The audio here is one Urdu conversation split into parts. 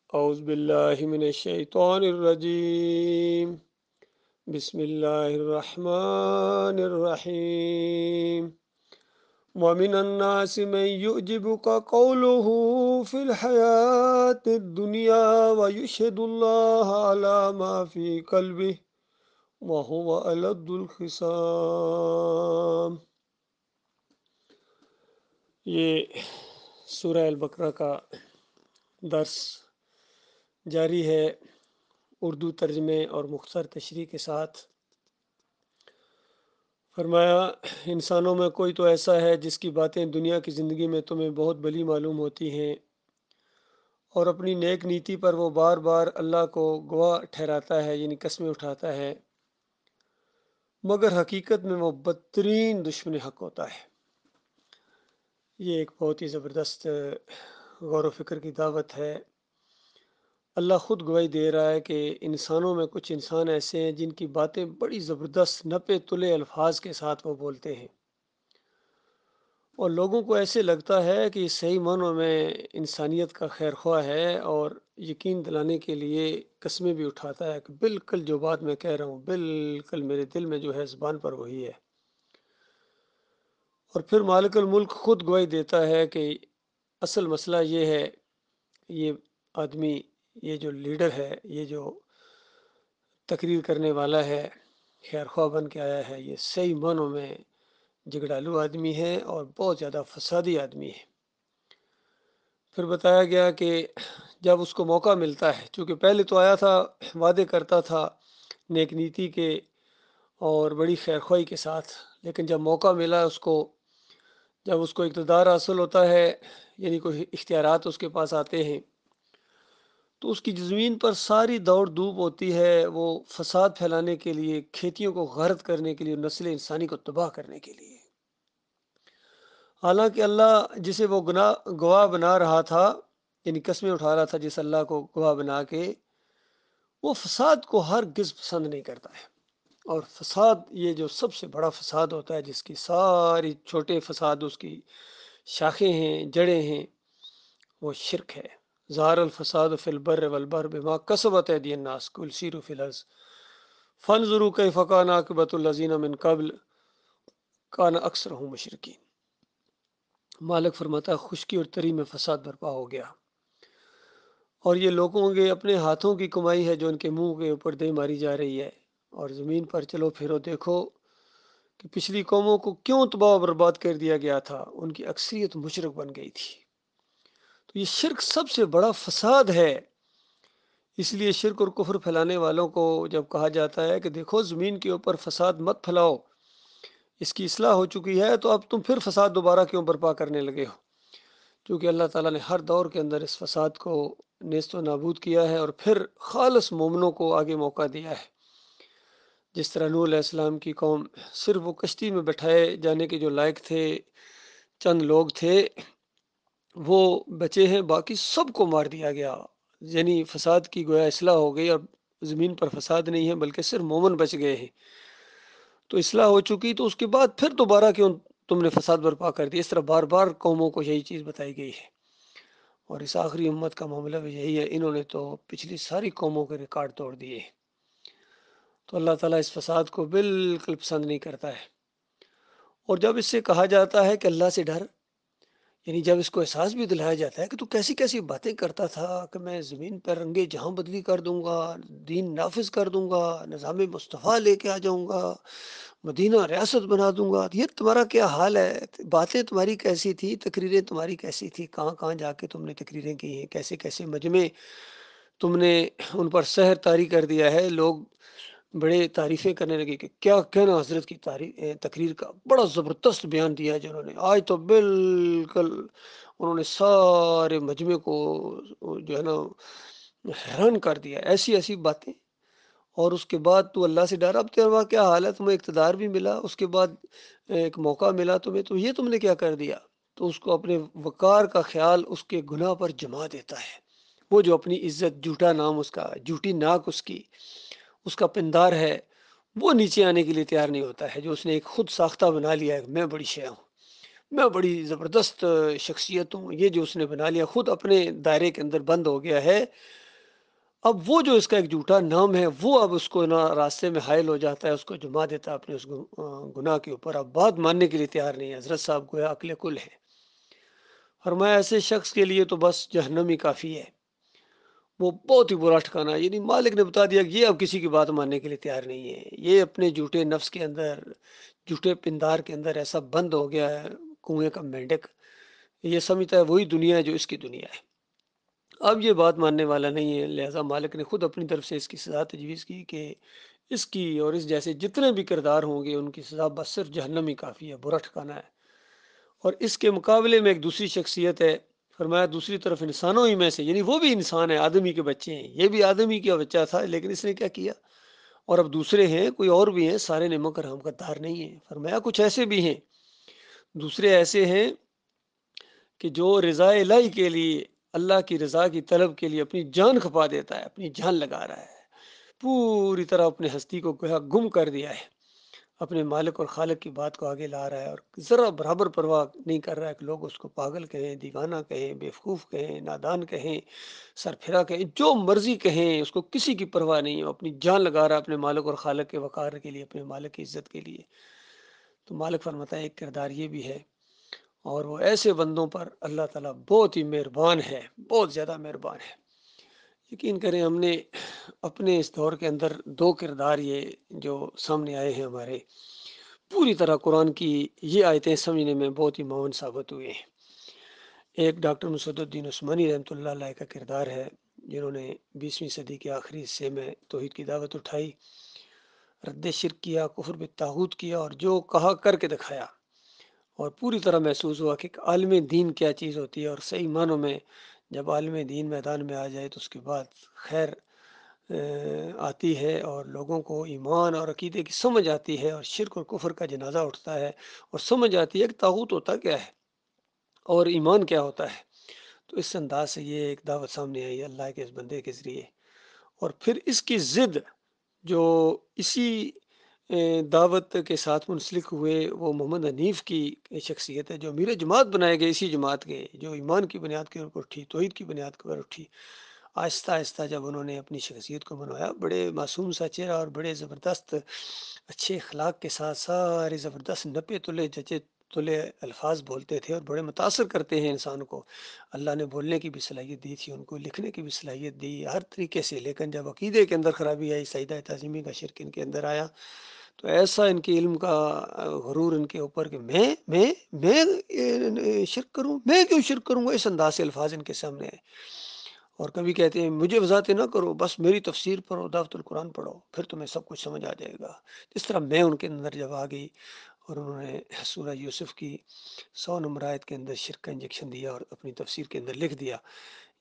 اعوذ باللہ من الشیطان الرجیم، بسم اللہ الرحمن الرحیم۔ ومن الناس من يعجبك قوله في الحياة الدنيا ويشهد الله على ما في قلبه وهو ألد الخصام۔ یہ سورہ البقرہ کا درس جاری ہے اردو ترجمے اور مختصر تشریح کے ساتھ۔ فرمایا، انسانوں میں کوئی تو ایسا ہے جس کی باتیں دنیا کی زندگی میں تمہیں بہت بلی معلوم ہوتی ہیں، اور اپنی نیک نیتی پر وہ بار بار اللہ کو گواہ ٹھہراتا ہے، یعنی قسمیں اٹھاتا ہے، مگر حقیقت میں وہ بدترین دشمن حق ہوتا ہے۔ یہ ایک بہت ہی زبردست غور و فکر کی دعوت ہے۔ اللہ خود گواہی دے رہا ہے کہ انسانوں میں کچھ انسان ایسے ہیں جن کی باتیں بڑی زبردست نپے تلے الفاظ کے ساتھ وہ بولتے ہیں، اور لوگوں کو ایسے لگتا ہے کہ یہ صحیح معنوں میں انسانیت کا خیر خواہ ہے، اور یقین دلانے کے لیے قسمیں بھی اٹھاتا ہے کہ بالکل جو بات میں کہہ رہا ہوں بالکل میرے دل میں جو ہے زبان پر وہی ہے۔ اور پھر مالک الملک خود گواہی دیتا ہے کہ اصل مسئلہ یہ ہے، یہ آدمی، یہ جو لیڈر ہے، یہ جو تقریر کرنے والا ہے، خیر خواہ بن کے آیا ہے، یہ صحیح معنوں میں جگڑالو آدمی ہے اور بہت زیادہ فسادی آدمی ہے۔ پھر بتایا گیا کہ جب اس کو موقع ملتا ہے، چونکہ پہلے تو آیا تھا، وعدے کرتا تھا نیک نیتی کے اور بڑی خیر خواہی کے ساتھ، لیکن جب موقع ملا اس کو، جب اس کو اقتدار حاصل ہوتا ہے، یعنی کوئی اختیارات اس کے پاس آتے ہیں، تو اس کی زمین پر ساری دوڑ دھوپ ہوتی ہے، وہ فساد پھیلانے کے لیے، کھیتیوں کو غارت کرنے کے لیے، نسل انسانی کو تباہ کرنے کے لیے۔ حالانکہ اللہ جسے وہ گواہ بنا رہا تھا، یعنی قسمیں اٹھا رہا تھا جس اللہ کو گواہ بنا کے، وہ فساد کو ہرگز پسند نہیں کرتا ہے۔ اور فساد، یہ جو سب سے بڑا فساد ہوتا ہے، جس کی ساری چھوٹے فساد اس کی شاخیں ہیں، جڑیں ہیں، وہ شرک ہے۔ ظہر الفساد فی البر والبحر بما کسبت ایدی الناس قل سیروا فی الارض فانظروا کیف کان عاقبۃ الذین من قبل کان اکثرهم مشرکین۔ مالک فرماتا ہے خشکی اور تری میں فساد برپا ہو گیا، اور یہ لوگوں کے اپنے ہاتھوں کی کمائی ہے جو ان کے منہ کے اوپر دے ماری جا رہی ہے۔ اور زمین پر چلو پھرو، دیکھو کہ پچھلی قوموں کو کیوں تباہ و برباد کر دیا گیا تھا، ان کی اکثریت مشرک بن گئی تھی۔ تو یہ شرک سب سے بڑا فساد ہے۔ اس لیے شرک اور کفر پھیلانے والوں کو جب کہا جاتا ہے کہ دیکھو زمین کے اوپر فساد مت پھیلاؤ، اس کی اصلاح ہو چکی ہے، تو اب تم پھر فساد دوبارہ کیوں برپا کرنے لگے ہو؟ کیونکہ اللہ تعالیٰ نے ہر دور کے اندر اس فساد کو نیست و نابود کیا ہے، اور پھر خالص مومنوں کو آگے موقع دیا ہے۔ جس طرح نوح علیہ السلام کی قوم، صرف وہ کشتی میں بٹھائے جانے کے جو لائق تھے چند لوگ تھے، وہ بچے ہیں، باقی سب کو مار دیا گیا۔ یعنی فساد کی گویا اصلاح ہو گئی، اور زمین پر فساد نہیں ہے بلکہ صرف مومن بچ گئے ہیں۔ تو اصلاح ہو چکی، تو اس کے بعد پھر دوبارہ کیوں تم نے فساد برپا کر دیا؟ اس طرح بار بار قوموں کو یہی چیز بتائی گئی ہے، اور اس آخری امت کا معاملہ بھی یہی ہے، انہوں نے تو پچھلی ساری قوموں کے ریکارڈ توڑ دیے۔ تو اللہ تعالیٰ اس فساد کو بالکل پسند نہیں کرتا ہے۔ اور جب اس سے کہا جاتا ہے کہ اللہ سے ڈر، یعنی جب اس کو احساس بھی دلایا جاتا ہے کہ تو کیسی کیسی باتیں کرتا تھا کہ میں زمین پر رنگے جہاں بدلی کر دوں گا، دین نافذ کر دوں گا، نظام مصطفیٰ لے کے آ جاؤں گا، مدینہ ریاست بنا دوں گا، یہ تمہارا کیا حال ہے؟ باتیں تمہاری کیسی تھی، تقریریں تمہاری کیسی تھی، کہاں کہاں جا کے تم نے تقریریں کی ہیں، کیسے کیسے مجمع تم نے ان پر سحر طاری کر دیا ہے۔ لوگ بڑے تعریفیں کرنے لگے کہ کیا کہنا حضرت کی تقریر کا، بڑا زبردست بیان دیا ہے جنہوں نے، آج تو بالکل انہوں نے سارے مجمع کو جو ہے نا حیران کر دیا، ایسی ایسی باتیں۔ اور اس کے بعد تو اللہ سے ڈر، اب تیرا کیا حال ہے؟ تمہیں اقتدار بھی ملا، اس کے بعد ایک موقع ملا تمہیں، تو یہ تم نے کیا کر دیا؟ تو اس کو اپنے وقار کا خیال اس کے گناہ پر جما دیتا ہے۔ وہ جو اپنی عزت، جھوٹا نام اس کا، جھوٹی ناک اس کی، اس کا پندار ہے، وہ نیچے آنے کے لیے تیار نہیں ہوتا ہے، جو اس نے ایک خود ساختہ بنا لیا ہے، میں بڑی شے ہوں، میں بڑی زبردست شخصیت ہوں، یہ جو اس نے بنا لیا، خود اپنے دائرے کے اندر بند ہو گیا ہے۔ اب وہ جو اس کا ایک جھوٹا نام ہے وہ اب اس کو نا راستے میں حائل ہو جاتا ہے، اس کو جما دیتا ہے اپنے اس گناہ کے اوپر، اب بات ماننے کے لیے تیار نہیں ہے۔ حضرت صاحب گویا عقل کل ہے، فرمایا ایسے شخص کے لیے تو بس جہنم ہی کافی ہے، وہ بہت ہی برا ٹھکانا ہے۔ یعنی مالک نے بتا دیا کہ یہ اب کسی کی بات ماننے کے لیے تیار نہیں ہے، یہ اپنے جھوٹے نفس کے اندر، جھوٹے پندار کے اندر ایسا بند ہو گیا ہے، کنویں کا مینڈک، یہ سمجھتا ہے وہی دنیا ہے جو اس کی دنیا ہے، اب یہ بات ماننے والا نہیں ہے۔ لہذا مالک نے خود اپنی طرف سے اس کی سزا تجویز کی کہ اس کی اور اس جیسے جتنے بھی کردار ہوں گے ان کی سزا بس صرف جہنم ہی کافی ہے، برا ٹھکانا ہے۔ اور اس کے مقابلے میں ایک دوسری شخصیت ہے، فرمایا دوسری طرف انسانوں ہی میں سے، یعنی وہ بھی انسان ہے، آدمی کے بچے ہیں، یہ بھی آدمی کا بچہ تھا، لیکن اس نے کیا کیا؟ اور اب دوسرے ہیں، کوئی اور بھی ہیں، سارے نمک حرام کا دار نہیں ہیں۔ فرمایا کچھ ایسے بھی ہیں، دوسرے ایسے ہیں کہ جو رضا الہی کے لیے، اللہ کی رضا کی طلب کے لیے اپنی جان کھپا دیتا ہے، اپنی جان لگا رہا ہے، پوری طرح اپنے ہستی کو گم کر دیا ہے، اپنے مالک اور خالق کی بات کو آگے لا رہا ہے، اور ذرا برابر پرواہ نہیں کر رہا ہے کہ لوگ اس کو پاگل کہیں، دیوانہ کہیں، بیوقوف کہیں، نادان کہیں، سرپھرا کہیں، جو مرضی کہیں، اس کو کسی کی پرواہ نہیں ہے، وہ اپنی جان لگا رہا ہے اپنے مالک اور خالق کے وقار کے لیے، اپنے مالک کی عزت کے لیے۔ تو مالک فرماتا ہے ایک کردار یہ بھی ہے، اور وہ ایسے بندوں پر اللہ تعالیٰ بہت ہی مہربان ہے، بہت زیادہ مہربان ہے۔ یقین کریں ہم نے اپنے اس دور کے اندر دو کردار یہ جو سامنے آئے ہیں ہمارے، پوری طرح قرآن کی یہ آیتیں سمجھنے میں بہت ہی معاون ثابت ہوئے ہیں۔ ایک ڈاکٹر مسعد الدین عثمانی رحمۃ اللہ علیہ کا کردار ہے، جنہوں نے 20ویں صدی کے آخری حصے میں توحید کی دعوت اٹھائی، رد شرک کیا، کفر بالطاغوت کیا، اور جو کہا کر کے دکھایا، اور پوری طرح محسوس ہوا کہ عالم دین کیا چیز ہوتی ہے، اور صحیح معنوں میں جب عالم دین میدان میں آ جائے تو اس کے بعد خیر آتی ہے، اور لوگوں کو ایمان اور عقیدے کی سمجھ آتی ہے، اور شرک اور کفر کا جنازہ اٹھتا ہے، اور سمجھ آتی ہے کہ طاغوت ہوتا کیا ہے اور ایمان کیا ہوتا ہے۔ تو اس انداز سے یہ ایک دعوت سامنے آئی ہے اللہ کے اس بندے کے ذریعے، اور پھر اس کی ضد جو اسی دعوت کے ساتھ منسلک ہوئے، وہ محمد حنیف کی شخصیت ہے، جو امیر جماعت بنائے گئے اسی جماعت کے، جو ایمان کی بنیاد کے اوپر اٹھی، توحید کی بنیاد کے اوپر اٹھی۔ آہستہ آہستہ جب انہوں نے اپنی شخصیت کو بنوایا، بڑے معصوم سا چہرہ اور بڑے زبردست اچھے اخلاق کے ساتھ سارے زبردست نپے تلے جچے تلے الفاظ بولتے تھے، اور بڑے متاثر کرتے ہیں انسان کو۔ اللہ نے بولنے کی بھی صلاحیت دی تھی ان کو، لکھنے کی بھی صلاحیت دی ہر طریقے سے، لیکن جب عقیدے کے اندر خرابی آئی، سجدہ تعظیمی کا شرک ان کے اندر آیا، تو ایسا ان کے علم کا غرور ان کے اوپر کہ میں شرک کروں، میں کیوں شرک کروں گا، اس انداز سے الفاظ ان کے سامنے آئے۔ اور کبھی کہتے ہیں مجھے وضاحتیں نہ کرو، بس میری تفسیر پڑھو، دعوت القرآن پڑھو، پھر تمہیں سب کچھ سمجھ آ جائے گا۔ اس طرح میں ان کے اندر جب آ گئی، اور انہوں نے سورہ یوسف کی 100 نمبر آیت کے اندر شرک کا انجیکشن دیا اور اپنی تفسیر کے اندر لکھ دیا۔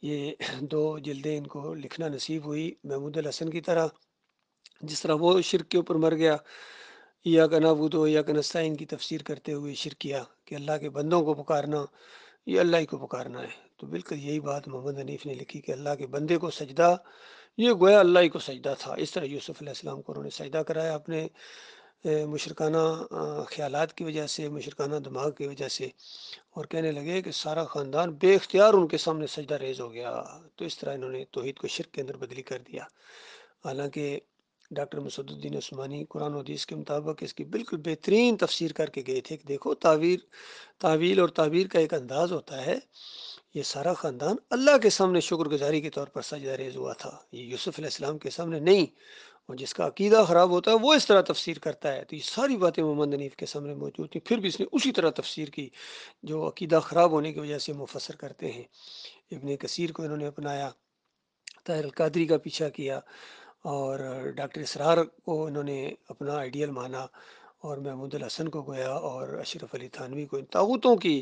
یہ 2 جلدیں ان کو لکھنا نصیب ہوئی محمود الحسن کی طرح، جس طرح وہ شرک کے اوپر مر گیا، ایاک نعبد و ایاک نستعین کی تفسیر کرتے ہوئے شرک کیا کہ اللہ کے بندوں کو پکارنا یہ اللہ ہی کو پکارنا ہے، تو بالکل یہی بات محمد حنیف نے لکھی کہ اللہ کے بندے کو سجدہ، یہ گویا اللہ ہی کو سجدہ تھا۔ اس طرح یوسف علیہ السلام کو انہوں نے سجدہ کرایا اپنے مشرکانہ خیالات کی وجہ سے، مشرکانہ دماغ کی وجہ سے، اور کہنے لگے کہ سارا خاندان بے اختیار ان کے سامنے سجدہ ریز ہو گیا۔ تو اس طرح انہوں نے توحید کو شرک کے اندر بدلی کر دیا۔ حالانکہ ڈاکٹر مسعد الدین عثمانی قرآن و حدیث کے مطابق اس کی بالکل بہترین تفسیر کر کے گئے تھے کہ دیکھو تعویل اور تعبیر کا ایک انداز ہوتا ہے، یہ سارا خاندان اللہ کے سامنے شکر گزاری کے طور پر سجدہ ریز ہوا تھا، یہ یوسف علیہ السلام کے سامنے نہیں۔ اور جس کا عقیدہ خراب ہوتا ہے وہ اس طرح تفسیر کرتا ہے، تو یہ ساری باتیں محمد حنیف کے سامنے موجود تھیں، پھر بھی اس نے اسی طرح تفسیر کی جو عقیدہ خراب ہونے کی وجہ سے مفسر کرتے ہیں۔ ابن کثیر کو انہوں نے اپنایا، طاہر القادری کا پیچھا کیا، اور ڈاکٹر اسرار کو انہوں نے اپنا آئیڈیل مانا، اور محمود الحسن کو گویا، اور اشرف علی تھانوی کو، ان طاغوتوں کی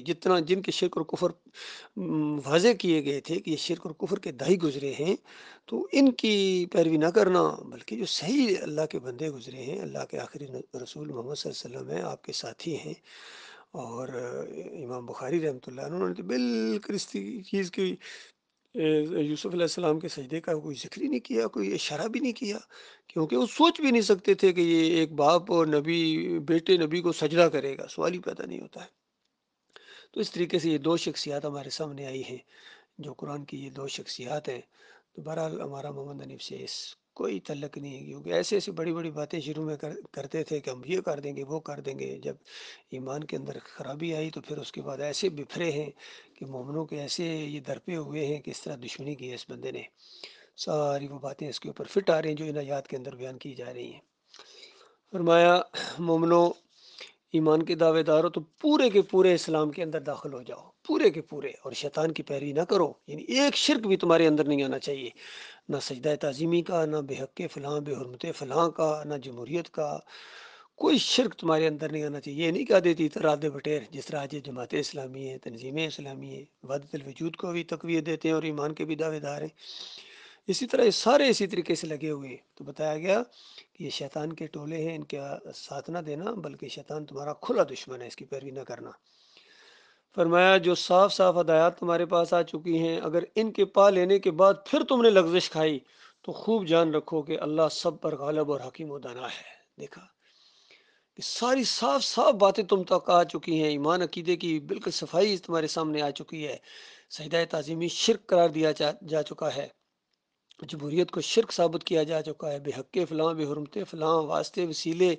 جن کے شرک اور کفر واضح کیے گئے تھے کہ یہ شرک اور کفر کے دائی گزرے ہیں، تو ان کی پیروی نہ کرنا، بلکہ جو صحیح اللہ کے بندے گزرے ہیں، اللہ کے آخری رسول محمد صلی اللہ علیہ وسلم ہیں، آپ کے ساتھی ہیں، اور امام بخاری رحمۃ اللہ انہوں نے تو بالکل اس چیز کی یوسف علیہ السلام کے سجدے کا کوئی ذکر ہی نہیں کیا، کوئی اشارہ بھی نہیں کیا، کیونکہ وہ سوچ بھی نہیں سکتے تھے کہ یہ ایک باپ اور نبی بیٹے نبی کو سجدہ کرے گا، سوال ہی پیدا نہیں ہوتا ہے۔ تو اس طریقے سے یہ دو شخصیات ہمارے سامنے آئی ہیں، جو قرآن کی یہ دو شخصیات ہیں۔ تو بہرحال ہمارا محمد حنیف سے اس کوئی تعلق نہیں ہے، کیونکہ ایسے ایسی بڑی بڑی باتیں شروع میں کرتے تھے کہ ہم یہ کر دیں گے وہ کر دیں گے، جب ایمان کے اندر خرابی آئی تو پھر اس کے بعد ایسے بفرے ہیں کہ مومنوں کے ایسے یہ درپے ہوئے ہیں کہ اس طرح دشمنی کی ہے اس بندے نے۔ ساری وہ باتیں اس کے اوپر فٹ آ رہی ہیں جو ان آیات کے اندر بیان کی جا رہی ہیں۔ فرمایا مومنو، ایمان کے دعوے دارو، تو پورے کے پورے اسلام کے اندر داخل ہو جاؤ، پورے کے پورے، اور شیطان کی پیروی نہ کرو، یعنی ایک شرک بھی تمہارے اندر نہیں آنا چاہیے، نہ سجدہ تعظیمی کا، نہ بے حق فلاں بے حرمت فلاں کا، نہ جمہوریت کا، کوئی شرک تمہارے اندر نہیں آنا چاہیے۔ یہ نہیں کہا دیتی تراد بٹیر، جس طرح آج جماعت اسلامی ہے، تنظیمیں اسلامی ہیں، وحدت الوجود کو بھی تقویت دیتے ہیں اور ایمان کے بھی دعوے دار ہیں، اسی طرح یہ سارے اسی طریقے سے لگے ہوئے ہیں۔ تو بتایا گیا کہ یہ شیطان کے ٹولے ہیں، ان کا ساتھ نہ دینا، بلکہ شیطان تمہارا کھلا دشمن ہے، اس کی پیروی نہ کرنا۔ فرمایا جو صاف صاف ہدایات تمہارے پاس آ چکی ہیں، اگر ان کے پا لینے کے بعد پھر تم نے لغزش کھائی تو خوب جان رکھو کہ اللہ سب پر غالب اور حکیم و دانا ہے۔ دیکھا کہ ساری صاف صاف باتیں تم تک آ چکی ہیں، ایمان عقیدے کی بالکل صفائی تمہارے سامنے آ چکی ہے، سجدہ تعظیمی شرک قرار دیا جا چکا ہے، جمہوریت کو شرک ثابت کیا جا چکا ہے، بے حق فلاں بے حرمت فلاں، واسطے وسیلے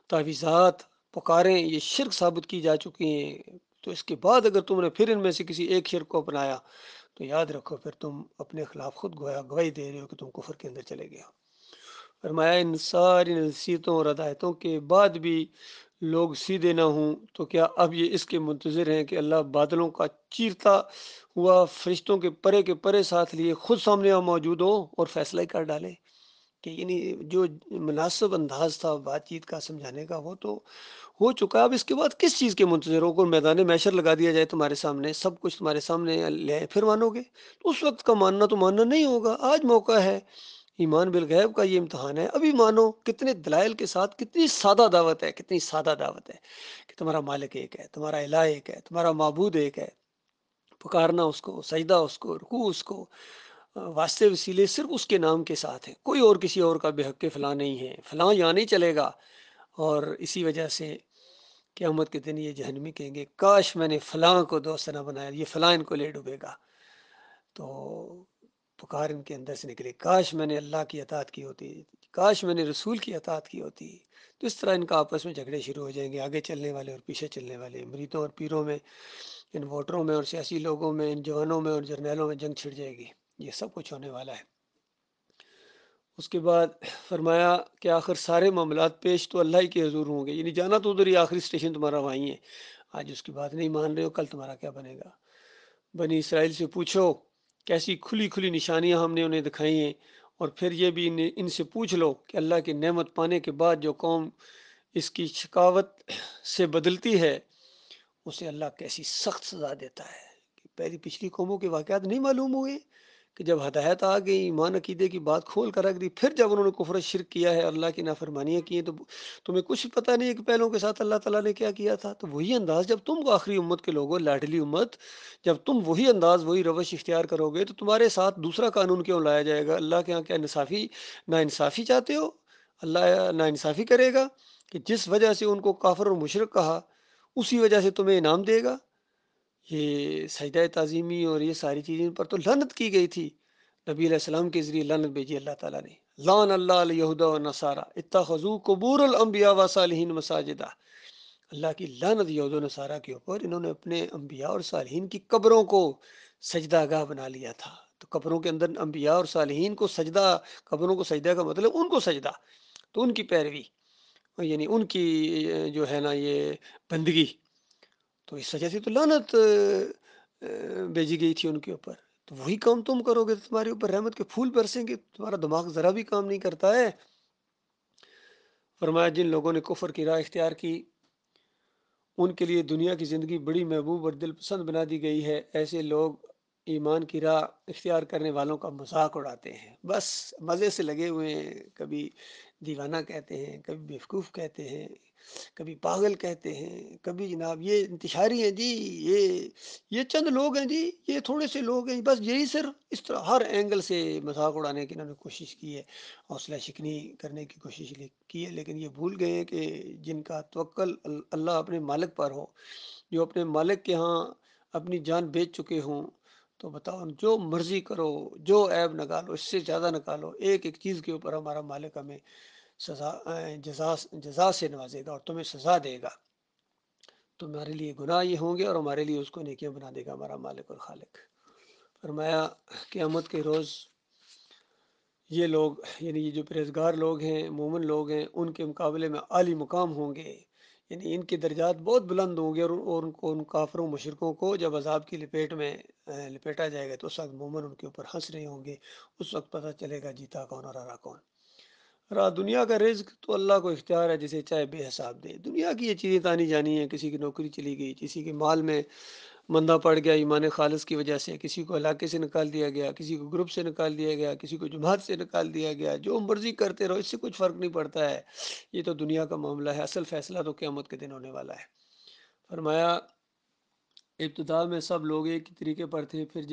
تعویذات پکاریں، یہ شرک ثابت کی جا چکی ہیں۔ تو اس کے بعد اگر تم نے پھر ان میں سے کسی ایک شرک کو اپنایا تو یاد رکھو پھر تم اپنے خلاف خود گواہی دے رہے ہو کہ تم کفر کے اندر چلے گئے ہو۔ فرمایا ان ساری نصیحتوں اور ہدایتوں کے بعد بھی لوگ سیدھے نہ ہوں تو کیا اب یہ اس کے منتظر ہیں کہ اللہ بادلوں کا چیرتا ہوا فرشتوں کے پرے ساتھ لیے خود سامنے موجود ہو اور فیصلہ ہی کر ڈالے؟ کہ یعنی جو مناسب انداز تھا بات چیت کا سمجھانے کا وہ تو ہو چکا ہے، اب اس کے بعد کس چیز کے منتظر ہو؟ کوئی میدان محشر لگا دیا جائے تمہارے سامنے، سب کچھ تمہارے سامنے لے آئے، پھر مانو گے؟ تو اس وقت کا ماننا تو ماننا نہیں ہوگا، آج موقع ہے، ایمان بالغیب کا یہ امتحان ہے، ابھی مانو۔ کتنے دلائل کے ساتھ، کتنی سادہ دعوت ہے، کتنی سادہ دعوت ہے کہ تمہارا مالک ایک ہے، تمہارا الہ ایک ہے، تمہارا معبود ایک ہے، پکارنا اس کو، سجدہ اس کو، رکوع اس کو، واسطے وسیلے صرف اس کے نام کے ساتھ ہیں، کوئی اور کسی اور کا بے حق فلاں نہیں ہے، فلاں یہاں نہیں چلے گا۔ اور اسی وجہ سے قیامت کے دن یہ جہنمی کہیں گے کاش میں نے فلاں کو دوست نہ بنایا، یہ فلاں ان کو لے ڈوبے گا۔ تو پکار ان کے اندر سے نکلے، کاش میں نے اللہ کی اطاعت کی ہوتی، کاش میں نے رسول کی اطاعت کی ہوتی۔ تو اس طرح ان کا آپس میں جھگڑے شروع ہو جائیں گے، آگے چلنے والے اور پیچھے چلنے والے، مریدوں اور پیروں میں، ان ووٹروں میں اور سیاسی لوگوں میں، ان جوانوں میں اور جرنیلوں میں جنگ چھڑ جائے گی۔ یہ سب کچھ ہونے والا ہے۔ اس کے بعد فرمایا کہ آخر سارے معاملات پیش تو اللہ ہی کے حضور ہوں گے، یعنی جانا تو ادھر ہی، آخری اسٹیشن تمہارا وہیں ہے۔ آج اس کی بات نہیں مان رہے ہو، کل تمہارا کیا بنے گا؟ بنی اسرائیل سے پوچھو کیسی کھلی کھلی نشانیاں ہم نے انہیں دکھائی ہیں، اور پھر یہ بھی ان سے پوچھ لو کہ اللہ کی نعمت پانے کے بعد جو قوم اس کی شکاوت سے بدلتی ہے اسے اللہ کیسی سخت سزا دیتا ہے۔ کہ پہلی پچھلی قوموں کے واقعات نہیں معلوم ہوئے کہ جب ہدایت آ گئی، ایمان عقیدے کی بات کھول کر رکھ دی، پھر جب انہوں نے کفر شرک کیا ہے، اللہ کی نافرمانیاں کی ہیں، تو تمہیں کچھ پتہ نہیں ہے کہ پہلوں کے ساتھ اللہ تعالیٰ نے کیا کیا تھا؟ تو وہی انداز جب تم آخری امت کے لوگوں، لاڈلی امت، جب تم وہی انداز وہی روش اختیار کرو گے تو تمہارے ساتھ دوسرا قانون کیوں لایا جائے گا؟ اللہ کے یہاں کیا نا انصافی چاہتے ہو؟ اللہ نا انصافی کرے گا کہ جس وجہ سے ان کو کافر اور مشرک کہا اسی وجہ سے تمہیں انعام دے گا؟ یہ سجدہ تعظیمی اور یہ ساری چیزیں پر تو لعنت کی گئی تھی، نبی علیہ السلام کے ذریعے لعنت بھیجی اللہ تعالیٰ نے، لعن اللہ الیہود والنصارى اتخذوا قبور الانبیاء والصالحین مساجدہ۔ اللہ کی لعنت یہود و نصارہ کے اوپر، انہوں نے اپنے انبیاء اور صالحین کی قبروں کو سجدہ گاہ بنا لیا تھا۔ تو قبروں کے اندر انبیاء اور صالحین کو سجدہ، قبروں کو سجدہ کا مطلب ان کو سجدہ، تو ان کی پیروی، یعنی ان کی جو ہے نا یہ بندگی، تو اس وجہ سے تو لعنت بھیجی گئی تھی ان کے اوپر۔ تو وہی کام تم کرو گے تو تمہارے اوپر رحمت کے پھول برسیں گے، تمہارا دماغ ذرا بھی کام نہیں کرتا ہے۔ فرمایا جن لوگوں نے کفر کی راہ اختیار کی ان کے لیے دنیا کی زندگی بڑی محبوب اور دل پسند بنا دی گئی ہے، ایسے لوگ ایمان کی راہ اختیار کرنے والوں کا مذاق اڑاتے ہیں، بس مزے سے لگے ہوئے ہیں، کبھی دیوانہ کہتے ہیں، کبھی بیوقوف کہتے ہیں، کبھی پاگل کہتے ہیں، کبھی جناب یہ انتشاری ہیں جی، یہ چند لوگ ہیں جی، یہ تھوڑے سے لوگ ہیں بس، یہی صرف اس طرح ہر اینگل سے مذاق اڑانے کی انہوں نے کوشش کی ہے، حوصلہ شکنی کرنے کی کوشش کی ہے، لیکن یہ بھول گئے ہیں کہ جن کا توکل اللہ اپنے مالک پر ہو، جو اپنے مالک کے ہاں اپنی جان بیچ چکے ہوں، تو بتاؤ جو مرضی کرو، جو عیب نکالو، اس سے زیادہ نکالو، ایک ایک چیز کے اوپر ہمارا مالک ہمیں سزا جزا سے نوازے گا اور تمہیں سزا دے گا۔ تمہارے لیے گناہ یہ ہوں گے اور ہمارے لیے اس کو نیکیاں بنا دے گا ہمارا مالک اور خالق۔ فرمایا قیامت کے روز یہ لوگ، یعنی یہ جو پرہیزگار لوگ ہیں، مومن لوگ ہیں، ان کے مقابلے میں عالی مقام ہوں گے، یعنی ان کے درجات بہت بلند ہوں گے، اور ان کافروں مشرکوں کو جب عذاب کی لپیٹ میں لپیٹا جائے گا تو اس وقت مومن ان کے اوپر ہنس رہے ہوں گے، اس وقت پتہ چلے گا جیتا کون اور ہرا کون۔ دنیا کا رزق تو اللہ کو اختیار ہے، جسے چاہے بے حساب دے۔ دنیا کی یہ چیزیں تانی جانی ہیں، کسی کی نوکری چلی گئی، کسی کے مال میں مندہ پڑ گیا ایمان خالص کی وجہ سے، کسی کو علاقے سے نکال دیا گیا، کسی کو گروپ سے نکال دیا گیا، کسی کو جماعت سے نکال دیا گیا، جو مرضی کرتے رہو، اس سے کچھ فرق نہیں پڑتا ہے، یہ تو دنیا کا معاملہ ہے، اصل فیصلہ تو قیامت کے دن ہونے والا ہے۔ فرمایا ابتدا میں سب لوگ ایک ہی طریقے پر تھے، پھر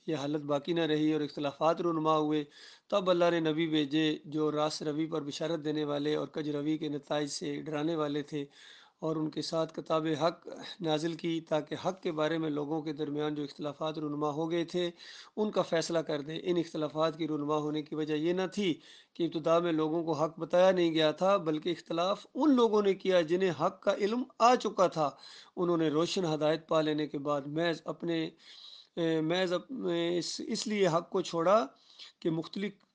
یہ حالت باقی نہ رہی اور اختلافات رونما ہوئے، تب اللہ نے نبی بھیجے جو راست روی پر بشارت دینے والے اور کج روی کے نتائج سے ڈرانے والے تھے، اور ان کے ساتھ کتاب حق نازل کی تاکہ حق کے بارے میں لوگوں کے درمیان جو اختلافات رونما ہو گئے تھے ان کا فیصلہ کر دے۔ ان اختلافات کی رونما ہونے کی وجہ یہ نہ تھی کہ ابتدا میں لوگوں کو حق بتایا نہیں گیا تھا، بلکہ اختلاف ان لوگوں نے کیا جنہیں حق کا علم آ چکا تھا، انہوں نے روشن ہدایت پا لینے کے بعد اس لیے حق کو چھوڑا کہ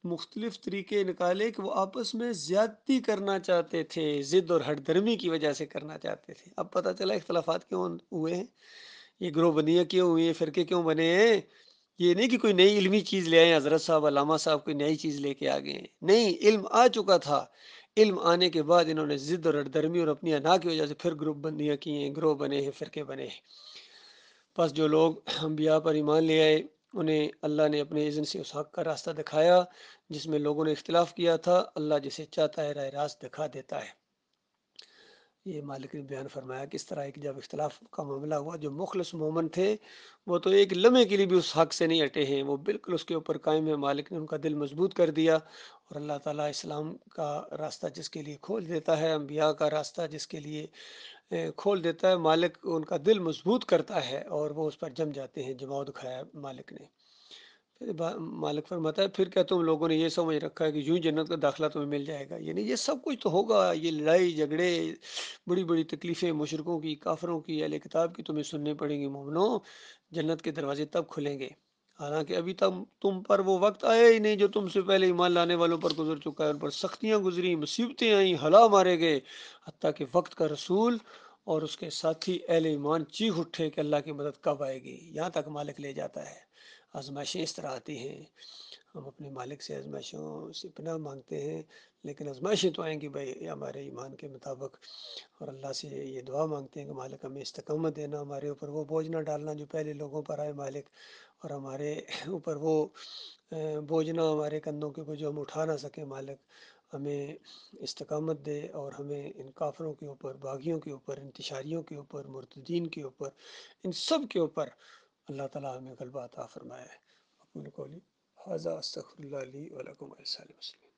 مختلف طریقے نکالے کہ وہ آپس میں زیادتی کرنا چاہتے تھے، ضد اور ہٹ درمی کی وجہ سے کرنا چاہتے تھے۔ اب پتہ چلا اختلافات کیوں ہوئے ہیں، یہ گروہ بندیاں کیوں ہوئی ہیں، فرقے کیوں بنے ہیں۔ یہ نہیں کہ کوئی نئی علمی چیز لے آئے، حضرت صاحب علامہ صاحب کوئی نئی چیز لے کے آ گئے ہیں، نہیں، علم آ چکا تھا، علم آنے کے بعد انہوں نے ضد اور ہٹ درمی اور اپنی انا کی وجہ سے پھر گروپ بندیاں کی ہیں، گروہ بنے ہیں، فرقے بنے ہیں۔ پس جو لوگ انبیاء پر ایمان لے آئے انہیں اللہ نے اپنے اذن سے اس حق کا راستہ دکھایا جس میں لوگوں نے اختلاف کیا تھا۔ اللہ جسے چاہتا ہے راہ راست دکھا دیتا ہے۔ یہ مالک نے بیان فرمایا کس طرح ایک جب اختلاف کا معاملہ ہوا، جو مخلص مومن تھے وہ تو ایک لمحے کے لیے بھی اس حق سے نہیں ہٹے ہیں، وہ بالکل اس کے اوپر قائم ہے۔ مالک نے ان کا دل مضبوط کر دیا، اور اللہ تعالیٰ اسلام کا راستہ جس کے لیے کھول دیتا ہے، انبیاء کا راستہ جس کے لیے کھول دیتا ہے، مالک ان کا دل مضبوط کرتا ہے اور وہ اس پر جم جاتے ہیں۔ جماؤ دکھایا مالک نے۔ پھر مالک فرماتا ہے پھر کیا تم لوگوں نے یہ سمجھ رکھا ہے کہ یوں جنت کا داخلہ تمہیں مل جائے گا؟ یعنی یہ سب کچھ تو ہوگا، یہ لڑائی جھگڑے، بڑی بڑی تکلیفیں مشرکوں کی، کافروں کی، اہل کتاب کی تمہیں سننے پڑیں گی مومنو، جنت کے دروازے تب کھلیں گے۔ حالانکہ ابھی تک تم پر وہ وقت آیا ہی نہیں جو تم سے پہلے ایمان لانے والوں پر گزر چکا ہے، ان پر سختیاں گزری، مصیبتیں آئیں، ہلا مارے گئے، حتیٰ کہ وقت کا رسول اور اس کے ساتھی اہل ایمان چیخ اٹھے کہ اللہ کی مدد کب آئے گی، یہاں تک مالک لے جاتا ہے۔ آزمائشیں اس طرح آتی ہیں، ہم اپنے مالک سے آزمائشوں سے پناہ مانگتے ہیں، لیکن آزمائشیں تو آئیں گی بھائی ہمارے ایمان کے مطابق، اور اللہ سے یہ دعا مانگتے ہیں کہ مالک ہمیں استقامت دینا، ہمارے اوپر وہ بوجھ نہ ڈالنا جو پہلے لوگوں پر آئے مالک، اور ہمارے اوپر وہ بوجھ نہ ہمارے کندھوں کے اوپر جو ہم اٹھا نہ سکیں مالک، ہمیں استقامت دے اور ہمیں ان کافروں کے اوپر، باغیوں کے اوپر، انتشاریوں کے اوپر، مرتدین کے اوپر، ان سب کے اوپر اللہ تعالیٰ ہمیں غلبہ عطا فرمائے۔ اقول قولی ھذا استغفر اللہ لی ولکم ولسائر المسلمین۔